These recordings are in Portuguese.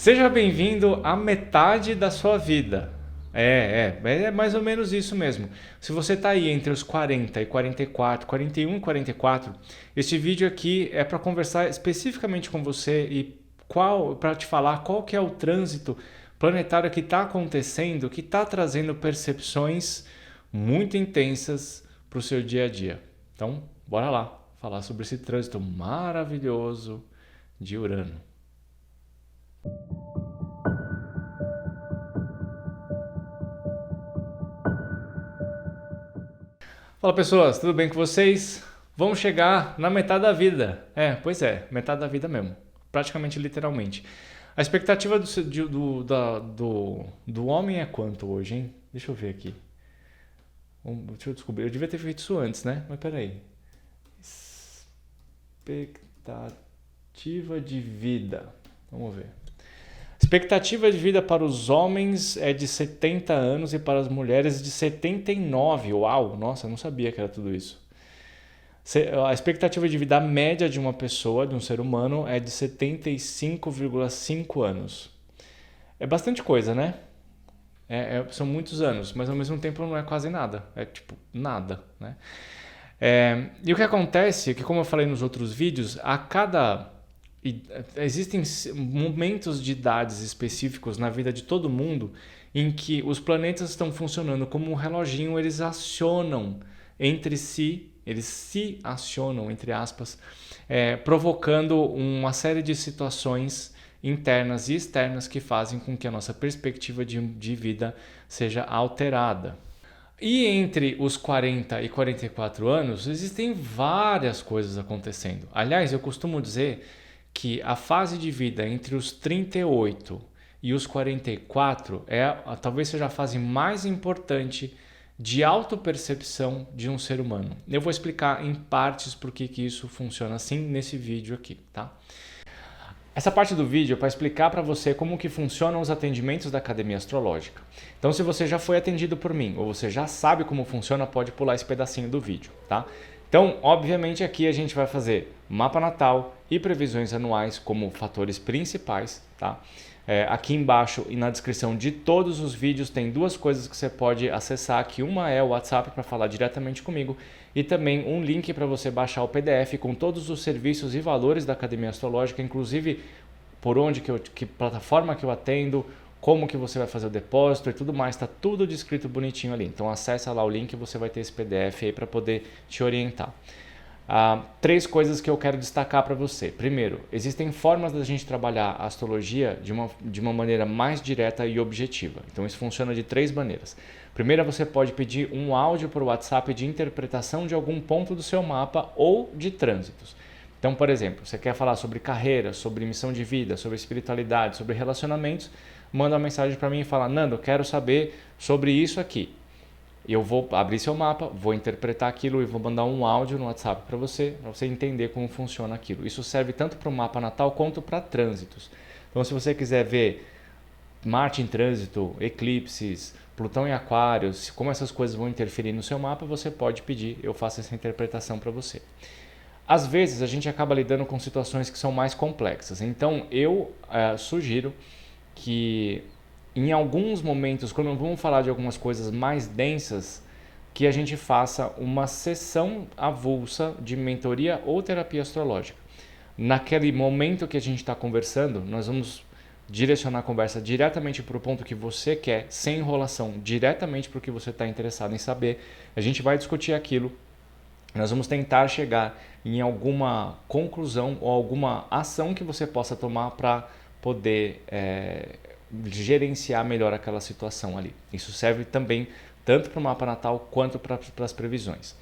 Seja bem-vindo à metade da sua vida. É mais ou menos isso mesmo. Se você está aí entre os 40 e 44, 41 e 44, este vídeo aqui é para conversar especificamente com você e para te falar qual que é o trânsito planetário que está acontecendo, que está trazendo percepções muito intensas para o seu dia a dia. Então, bora lá falar sobre esse trânsito maravilhoso de Urano. Fala pessoas, tudo bem com vocês? Vamos chegar na metade da vida. Pois é, metade da vida mesmo. Praticamente literalmente. A expectativa do homem é quanto hoje, hein? Deixa eu ver aqui. Deixa eu descobrir. Eu devia ter feito isso antes, né? Mas peraí. Expectativa de vida. Vamos ver. Expectativa de vida para os homens é de 70 anos e para as mulheres de 79. Uau, nossa, eu não sabia que era tudo isso. A expectativa de vida média de uma pessoa, de um ser humano, é de 75,5 anos. É bastante coisa, né? São muitos anos, mas ao mesmo tempo não é quase nada. É tipo nada, né? E o que acontece é que, como eu falei nos outros vídeos, existem momentos de idades específicos na vida de todo mundo em que os planetas estão funcionando como um reloginho, eles acionam entre si, eles se acionam, entre aspas, provocando uma série de situações internas e externas que fazem com que a nossa perspectiva de vida seja alterada. E entre os 40 e 44 anos, existem várias coisas acontecendo. Aliás, eu costumo dizer que a fase de vida entre os 38 e os 44 talvez seja a fase mais importante de autopercepção de um ser humano. Eu vou explicar em partes por que isso funciona assim nesse vídeo aqui, tá? Essa parte do vídeo é para explicar para você como que funcionam os atendimentos da Academia Astrológica. Então, se você já foi atendido por mim ou você já sabe como funciona, pode pular esse pedacinho do vídeo, tá? Então, obviamente, aqui a gente vai fazer mapa natal e previsões anuais como fatores principais, tá? Aqui embaixo e na descrição de todos os vídeos tem duas coisas que você pode acessar, que uma é o WhatsApp para falar diretamente comigo e também um link para você baixar o PDF com todos os serviços e valores da Academia Astrológica, inclusive por onde que plataforma que eu atendo, como que você vai fazer o depósito e tudo mais, está tudo descrito bonitinho ali. Então acessa lá o link e você vai ter esse PDF aí para poder te orientar. Três coisas que eu quero destacar para você. Primeiro, existem formas da gente trabalhar a astrologia de uma maneira mais direta e objetiva. Então isso funciona de três maneiras. Primeiro, você pode pedir um áudio por WhatsApp de interpretação de algum ponto do seu mapa ou de trânsitos. Então, por exemplo, você quer falar sobre carreira, sobre missão de vida, sobre espiritualidade, sobre relacionamentos, manda uma mensagem para mim e fala: Nando, eu quero saber sobre isso aqui. Eu vou abrir seu mapa, vou interpretar aquilo e vou mandar um áudio no WhatsApp para você entender como funciona aquilo. Isso serve tanto para o mapa natal quanto para trânsitos. Então, se você quiser ver Marte em trânsito, eclipses, Plutão em Aquários, como essas coisas vão interferir no seu mapa, você pode pedir, eu faço essa interpretação para você. Às vezes a gente acaba lidando com situações que são mais complexas, então eu sugiro que em alguns momentos, quando vamos falar de algumas coisas mais densas, que a gente faça uma sessão avulsa de mentoria ou terapia astrológica. Naquele momento que a gente está conversando, nós vamos direcionar a conversa diretamente para o ponto que você quer, sem enrolação, diretamente para o que você está interessado em saber. A gente vai discutir aquilo, nós vamos tentar chegar em alguma conclusão ou alguma ação que você possa tomar para poder gerenciar melhor aquela situação ali. Isso serve também tanto para o mapa natal quanto para as previsões.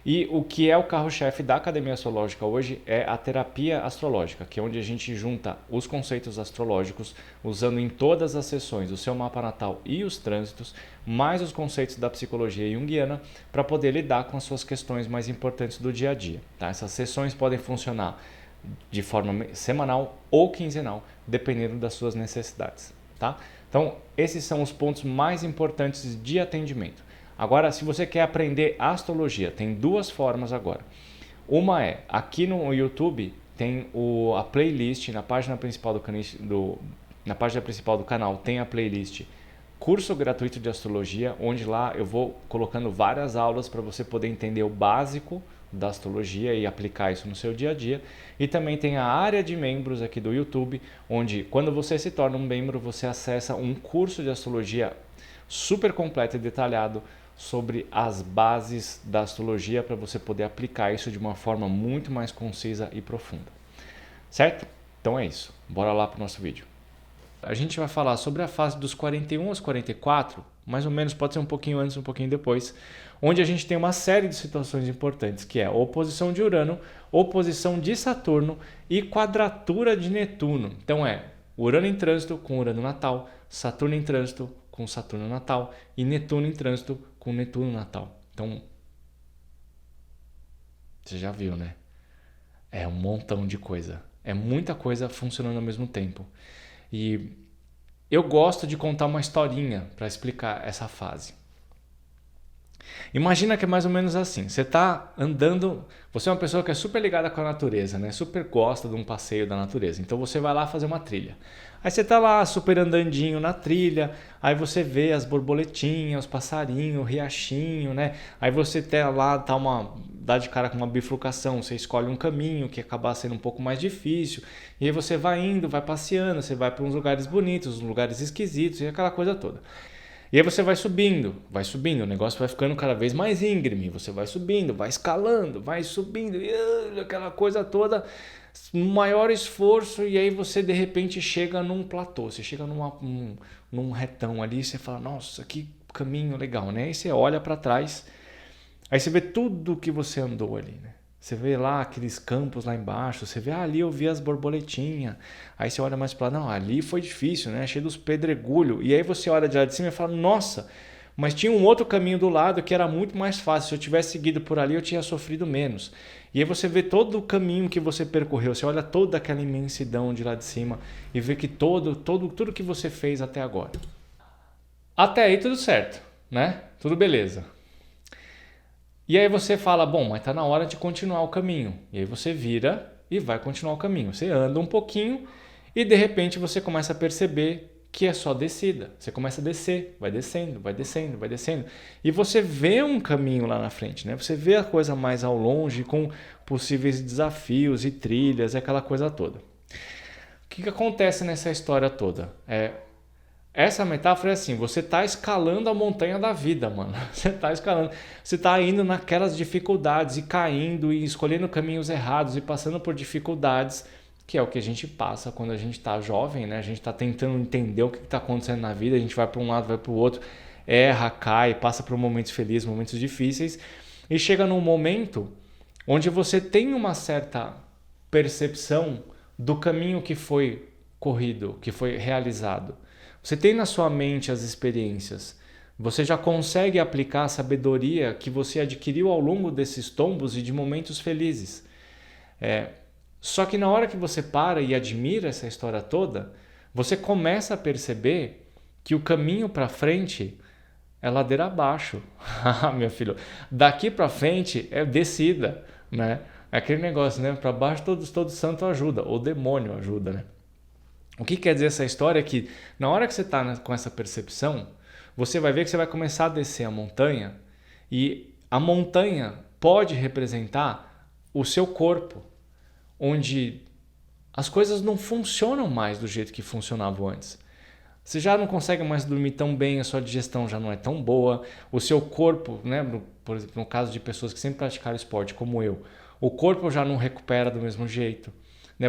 E o que é o carro-chefe da Academia Astrológica hoje é a terapia astrológica, que é onde a gente junta os conceitos astrológicos, usando em todas as sessões o seu mapa natal e os trânsitos, mais os conceitos da psicologia junguiana, para poder lidar com as suas questões mais importantes do dia a dia. Tá? Essas sessões podem funcionar de forma semanal ou quinzenal, dependendo das suas necessidades. Tá? Então, esses são os pontos mais importantes de atendimento. Agora, se você quer aprender astrologia, tem duas formas agora. Uma é, aqui no YouTube tem a playlist, na página principal na página principal do canal, tem a playlist Curso Gratuito de Astrologia, onde lá eu vou colocando várias aulas para você poder entender o básico da astrologia e aplicar isso no seu dia a dia. E também tem a área de membros aqui do YouTube, onde quando você se torna um membro, você acessa um curso de astrologia super completo e detalhado sobre as bases da astrologia para você poder aplicar isso de uma forma muito mais concisa e profunda. Certo? Então é isso. Bora lá para o nosso vídeo. A gente vai falar sobre a fase dos 41 aos 44, mais ou menos, pode ser um pouquinho antes, um pouquinho depois, onde a gente tem uma série de situações importantes, que é oposição de Urano, oposição de Saturno e quadratura de Netuno. Então é Urano em trânsito com Urano natal, Saturno em trânsito com Saturno natal e Netuno em trânsito com Netuno natal. Então, você já viu, né? É um montão de coisa. É muita coisa funcionando ao mesmo tempo. E eu gosto de contar uma historinha para explicar essa fase. Imagina que é mais ou menos assim. Você está andando, você é uma pessoa que é super ligada com a natureza, né? Super gosta de um passeio da natureza. Então você vai lá fazer uma trilha. Aí você está lá super andandinho na trilha, aí você vê as borboletinhas, os passarinhos, o riachinho, né? Aí você dá de cara com uma bifurcação, você escolhe um caminho que acaba sendo um pouco mais difícil, e aí você vai indo, vai passeando, você vai para uns lugares bonitos, uns lugares esquisitos e aquela coisa toda. E aí você vai subindo, o negócio vai ficando cada vez mais íngreme, você vai subindo, vai escalando, vai subindo, e aquela coisa toda, maior esforço, e aí você de repente chega num platô, você chega num retão ali, e você fala, nossa, que caminho legal, né? Aí você olha para trás, aí você vê tudo que você andou ali, né? Você vê lá aqueles campos lá embaixo, você vê, ali eu vi as borboletinhas. Aí você olha mais para lá, não, ali foi difícil, né? Cheio dos pedregulhos. E aí você olha de lá de cima e fala, nossa, mas tinha um outro caminho do lado que era muito mais fácil. Se eu tivesse seguido por ali, eu tinha sofrido menos. E aí você vê todo o caminho que você percorreu, você olha toda aquela imensidão de lá de cima e vê que tudo que você fez até agora. Até aí tudo certo, né? Tudo beleza. E aí você fala, bom, mas está na hora de continuar o caminho. E aí você vira e vai continuar o caminho. Você anda um pouquinho e de repente você começa a perceber que é só descida. Você começa a descer, vai descendo, vai descendo, vai descendo. E você vê um caminho lá na frente, né? Você vê a coisa mais ao longe com possíveis desafios e trilhas, aquela coisa toda. O que acontece nessa história toda? Essa metáfora é assim, você está escalando a montanha da vida, mano. Você está escalando, você está indo naquelas dificuldades e caindo e escolhendo caminhos errados e passando por dificuldades, que é o que a gente passa quando a gente está jovem, né? A gente está tentando entender o que está acontecendo na vida, a gente vai para um lado, vai para o outro, erra, cai, passa por momentos felizes, momentos difíceis e chega num momento onde você tem uma certa percepção do caminho que foi corrido, que foi realizado. Você tem na sua mente as experiências, você já consegue aplicar a sabedoria que você adquiriu ao longo desses tombos e de momentos felizes. Só que na hora que você para e admira essa história toda, você começa a perceber que o caminho para frente é ladeira abaixo. Meu filho, daqui para frente é descida, né? É aquele negócio, né? Para baixo todo santo ajuda, ou demônio ajuda, né? O que quer dizer essa história é que na hora que você está com essa percepção, você vai ver que você vai começar a descer a montanha e a montanha pode representar o seu corpo, onde as coisas não funcionam mais do jeito que funcionavam antes. Você já não consegue mais dormir tão bem, a sua digestão já não é tão boa, o seu corpo, né, por exemplo, no caso de pessoas que sempre praticaram esporte como eu, o corpo já não recupera do mesmo jeito.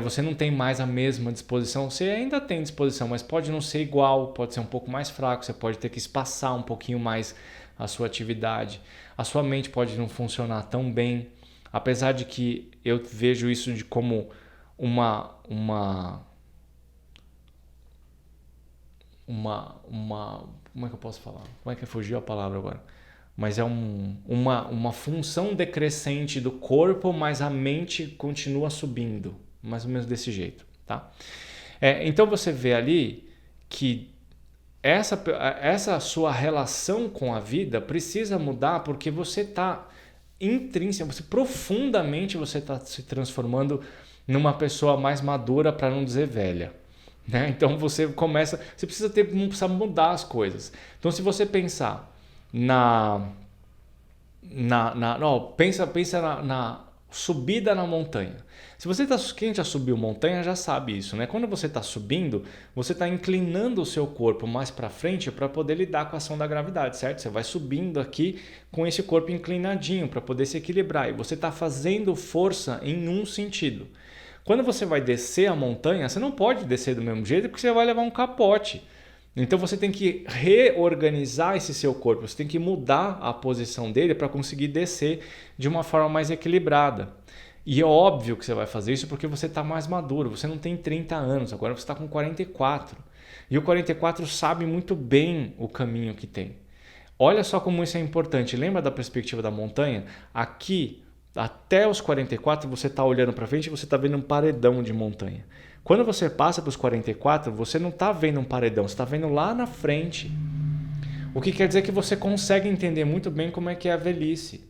Você não tem mais a mesma disposição, você ainda tem disposição, mas pode não ser igual, pode ser um pouco mais fraco, você pode ter que espaçar um pouquinho mais a sua atividade, a sua mente pode não funcionar tão bem, apesar de que eu vejo isso como como é que eu posso falar? Como é que fugiu a palavra agora? Mas é uma função decrescente do corpo, mas a mente continua subindo. Mais ou menos desse jeito, tá? Então você vê ali que essa sua relação com a vida precisa mudar porque você está profundamente você está se transformando numa pessoa mais madura, para não dizer velha, né? Então você precisa mudar as coisas. Então se você pensar pensa na subida na montanha. Se você quem já subiu montanha já sabe isso, né? Quando você está subindo, você está inclinando o seu corpo mais para frente para poder lidar com a ação da gravidade, certo? Você vai subindo aqui com esse corpo inclinadinho para poder se equilibrar e você está fazendo força em um sentido. Quando você vai descer a montanha, você não pode descer do mesmo jeito porque você vai levar um capote. Então você tem que reorganizar esse seu corpo, você tem que mudar a posição dele para conseguir descer de uma forma mais equilibrada. E é óbvio que você vai fazer isso porque você está mais maduro, você não tem 30 anos, agora você está com 44. E o 44 sabe muito bem o caminho que tem. Olha só como isso é importante, lembra da perspectiva da montanha? Aqui, até os 44, você está olhando para frente e você está vendo um paredão de montanha. Quando você passa para os 44, você não está vendo um paredão, você está vendo lá na frente. O que quer dizer que você consegue entender muito bem como é que é a velhice.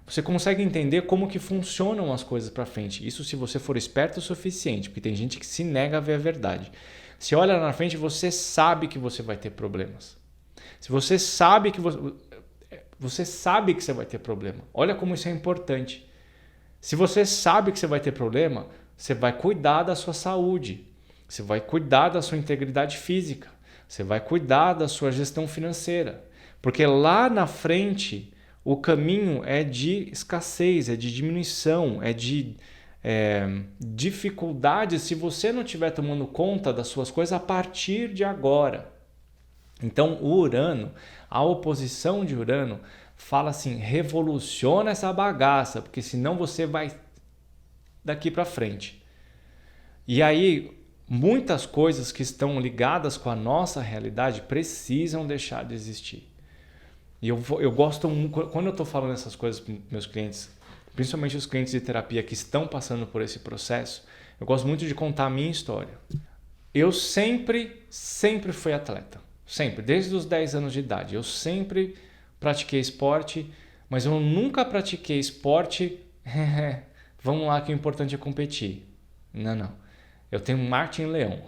Você consegue entender como que funcionam as coisas para frente. Isso se você for esperto o suficiente, porque tem gente que se nega a ver a verdade. Se olha lá na frente, você sabe que você vai ter problemas. Se você sabe que você sabe que você vai ter problema. Olha como isso é importante. Se você sabe que você vai ter problema, você vai cuidar da sua saúde, você vai cuidar da sua integridade física, você vai cuidar da sua gestão financeira. Porque lá na frente, o caminho é de escassez, é de diminuição, é de dificuldade se você não estiver tomando conta das suas coisas a partir de agora. Então, o Urano, a oposição de Urano, fala assim, revoluciona essa bagaça, porque senão você vai daqui para frente. E aí, muitas coisas que estão ligadas com a nossa realidade precisam deixar de existir. E eu gosto, quando eu estou falando essas coisas para meus clientes, principalmente os clientes de terapia que estão passando por esse processo, eu gosto muito de contar a minha história. Eu sempre fui atleta. Sempre, desde os 10 anos de idade. Eu sempre pratiquei esporte, mas eu nunca pratiquei esporte. Vamos lá que o importante é competir. Não. Eu tenho um leão.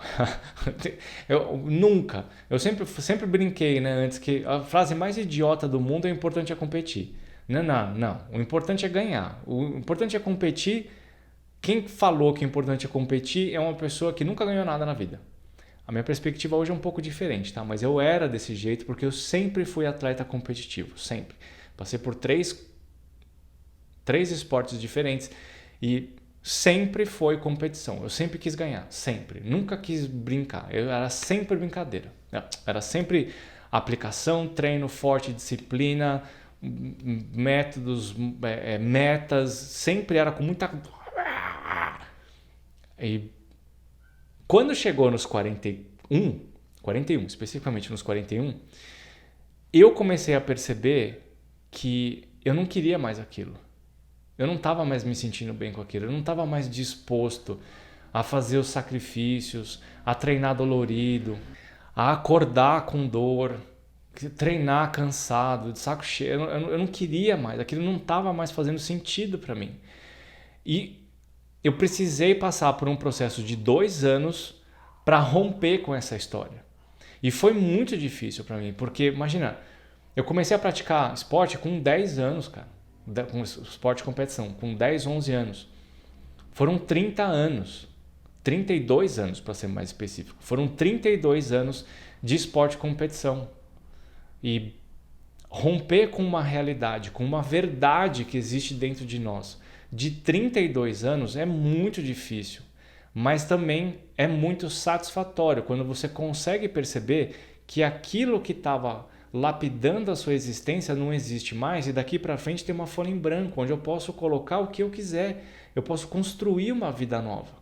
Eu nunca. Eu sempre brinquei, né? Antes que a frase mais idiota do mundo é o importante é competir. Não. O importante é ganhar. O importante é competir. Quem falou que o importante é competir é uma pessoa que nunca ganhou nada na vida. A minha perspectiva hoje é um pouco diferente, tá? Mas eu era desse jeito porque eu sempre fui atleta competitivo, sempre. Passei por três esportes diferentes e sempre foi competição. Eu sempre quis ganhar, sempre. Nunca quis brincar. Eu era sempre brincadeira. Era sempre aplicação, treino forte, disciplina, métodos, metas. Sempre era com muita... E quando chegou nos 41, especificamente nos 41, eu comecei a perceber que eu não queria mais aquilo. Eu não estava mais me sentindo bem com aquilo. Eu não estava mais disposto a fazer os sacrifícios, a treinar dolorido, a acordar com dor, treinar cansado, de saco cheio. Eu não queria mais. Aquilo não estava mais fazendo sentido para mim. E eu precisei passar por um processo de 2 anos para romper com essa história. E foi muito difícil para mim, porque imagina, eu comecei a praticar esporte com 10 anos, cara. Com esporte de competição, com 10, 11 anos. Foram 30 anos. 32 anos, para ser mais específico. Foram 32 anos de esporte de competição. E romper com uma realidade, com uma verdade que existe dentro de nós, de 32 anos é muito difícil, mas também é muito satisfatório quando você consegue perceber que aquilo que estava lapidando a sua existência não existe mais e daqui para frente tem uma folha em branco onde eu posso colocar o que eu quiser, eu posso construir uma vida nova.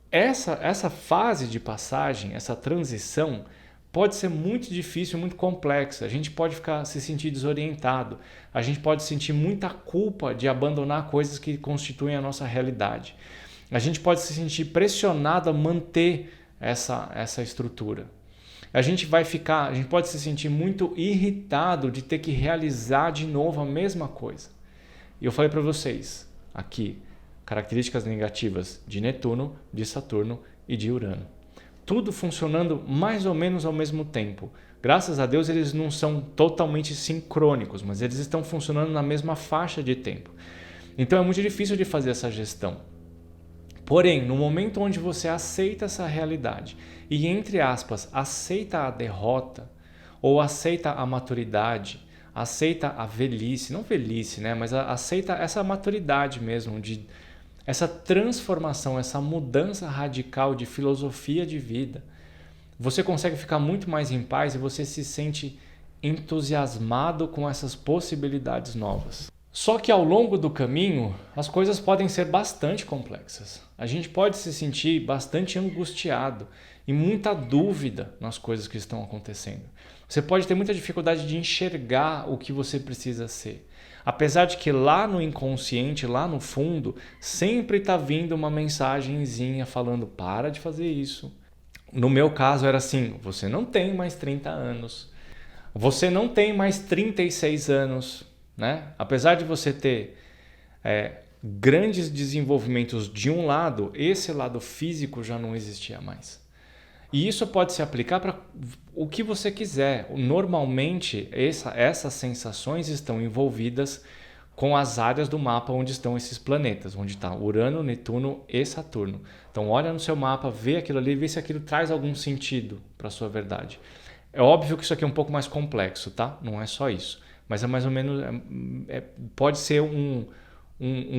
Essa fase de passagem, essa transição pode ser muito difícil, muito complexa. A gente pode se sentir desorientado. A gente pode sentir muita culpa de abandonar coisas que constituem a nossa realidade. A gente pode se sentir pressionado a manter essa estrutura. A gente pode se sentir muito irritado de ter que realizar de novo a mesma coisa. E eu falei para vocês aqui, características negativas de Netuno, de Saturno e de Urano. Tudo funcionando mais ou menos ao mesmo tempo. Graças a Deus eles não são totalmente sincrônicos, mas eles estão funcionando na mesma faixa de tempo. Então é muito difícil de fazer essa gestão. Porém, no momento onde você aceita essa realidade e, entre aspas, aceita a derrota ou aceita a maturidade, aceita a velhice, não velhice, né? Mas aceita essa maturidade mesmo, essa transformação, essa mudança radical de filosofia de vida, você consegue ficar muito mais em paz e você se sente entusiasmado com essas possibilidades novas. Só que ao longo do caminho, as coisas podem ser bastante complexas. A gente pode se sentir bastante angustiado e muita dúvida nas coisas que estão acontecendo. Você pode ter muita dificuldade de enxergar o que você precisa ser. Apesar de que lá no inconsciente, lá no fundo, sempre está vindo uma mensagenzinha falando: para de fazer isso. No meu caso era assim: você não tem mais 30 anos. Você não tem mais 36 anos. Né? Apesar de você ter grandes desenvolvimentos de um lado, esse lado físico já não existia mais. E isso pode se aplicar para o que você quiser. Normalmente, essas sensações estão envolvidas com as áreas do mapa onde estão esses planetas, onde está Urano, Netuno e Saturno. Então, olha no seu mapa, vê aquilo ali, vê se aquilo traz algum sentido para a sua verdade. É óbvio que isso aqui é um pouco mais complexo, tá? Não é só isso. Mas é mais ou menos, pode ser um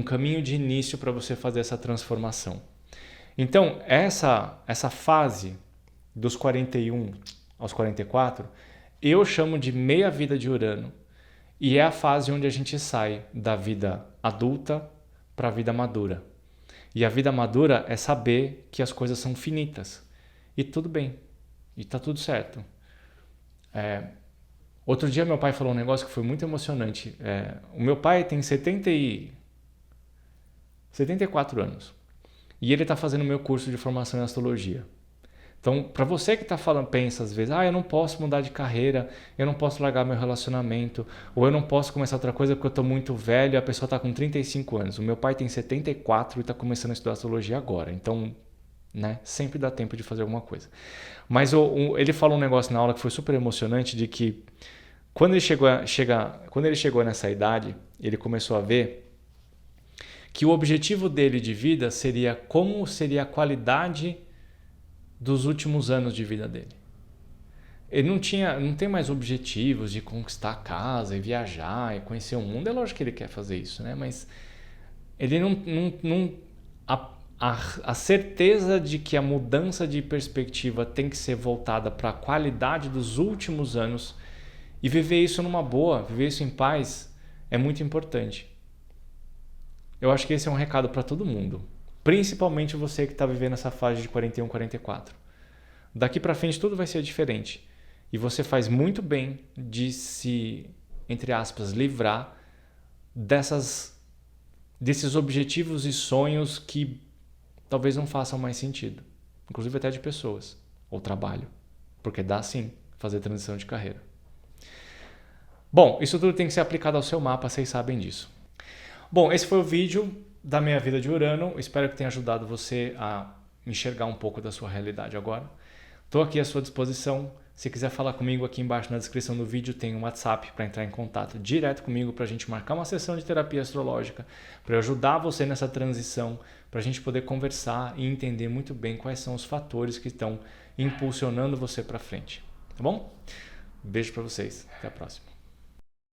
caminho de início para você fazer essa transformação. Então, essa fase dos 41 aos 44, eu chamo de meia vida de Urano. E é a fase onde a gente sai da vida adulta para a vida madura. E a vida madura é saber que as coisas são finitas. E tudo bem. E está tudo certo. Outro dia meu pai falou um negócio que foi muito emocionante. O meu pai tem 74 anos. E ele está fazendo o meu curso de formação em astrologia. Então, para você que pensa às vezes: eu não posso mudar de carreira, eu não posso largar meu relacionamento, ou eu não posso começar outra coisa porque eu estou muito velho e a pessoa está com 35 anos. O meu pai tem 74 e está começando a estudar astrologia agora. Então, né, sempre dá tempo de fazer alguma coisa. Mas ele falou um negócio na aula que foi super emocionante, de que quando ele chegou nessa idade, ele começou a ver que o objetivo dele de vida seria como seria a qualidade dos últimos anos de vida dele. Ele não tem mais objetivos de conquistar a casa e viajar e conhecer o mundo. É lógico que ele quer fazer isso, né? Mas ele a certeza de que a mudança de perspectiva tem que ser voltada para a qualidade dos últimos anos e viver isso numa boa, viver isso em paz, é muito importante. Eu acho que esse é um recado para todo mundo. Principalmente você que está vivendo essa fase de 41, 44. Daqui para frente tudo vai ser diferente. E você faz muito bem de se, entre aspas, livrar desses objetivos e sonhos que talvez não façam mais sentido. Inclusive até de pessoas ou trabalho. Porque dá sim fazer transição de carreira. Bom, isso tudo tem que ser aplicado ao seu mapa, vocês sabem disso. Bom, esse foi o vídeo da minha vida de Urano. Espero que tenha ajudado você a enxergar um pouco da sua realidade agora. Estou aqui à sua disposição. Se quiser falar comigo, aqui embaixo na descrição do vídeo tem um WhatsApp para entrar em contato direto comigo, para a gente marcar uma sessão de terapia astrológica, para eu ajudar você nessa transição, para a gente poder conversar e entender muito bem quais são os fatores que estão impulsionando você para frente. Tá bom? Beijo para vocês. Até a próxima.